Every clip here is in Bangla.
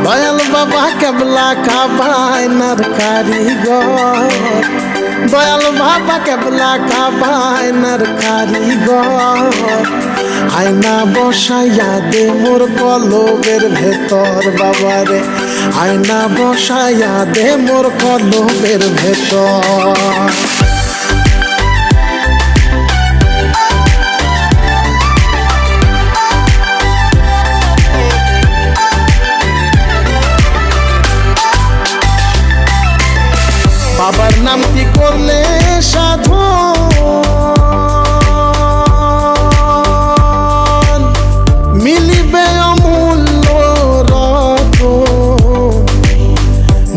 দয়াল বাবা কেবলা কাবায়নার কারিগর, দয়াল বাবা কেবলা কাবায়নার কারিগর। আয়না বসাইয়া দে মোর কলবের ভেতর বাবারে, আয়না বসাইয়া দে মোর কলবের ভেতর। বাবার নাম কি করলে সাধন, মিলিবে অমূল্য রতন।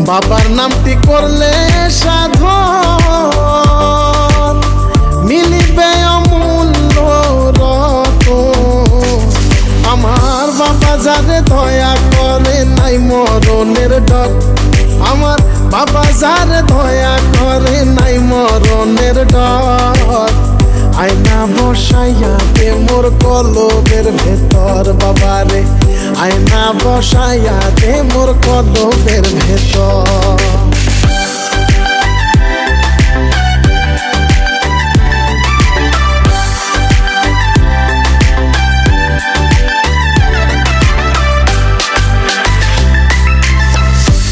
বাবার নামটি করলে সাধন, মিলিবে অমূল্য রতন। আমার বাবা যারে দয়া করে নাই মরণের ডর, আমার বাবা যারে দয়া করে নাই মরণের ডর। আয়না বসাইয়া দে মোর কলবের ভেতর বাবারে, আয়না বসাইয়া দে মোর কলবের ভেতর।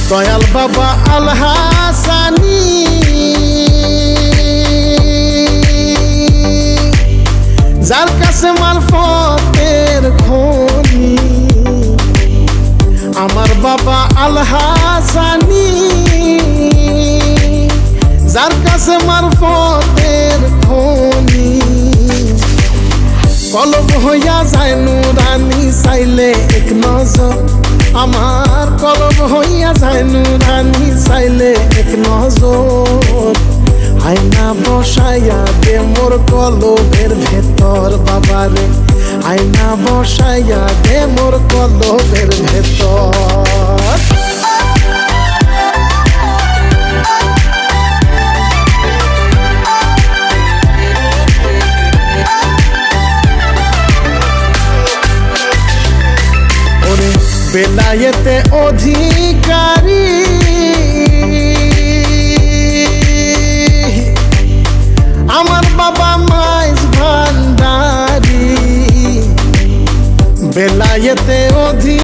দয়াল বাবা আল হাসানি, যার কাছে মারফতের খনি। আমার বাবা আল হাসানি, যার কাছে মারফতের খনি। কলব হইয়া যায় নুরানি চাইলে এক নজর, আমার কলব হইয়া যায় নুরানি চাইলে এক নজর। আয়না বসাইয়া দে মোর কলবের ভেতর বাবারে, আয়না বসাইয়া দে মোর কলবের ভেতর। বেলায়েতে অধিকারী, আমার বাবা মাইজ ভান্ডারী। বেলায়েতে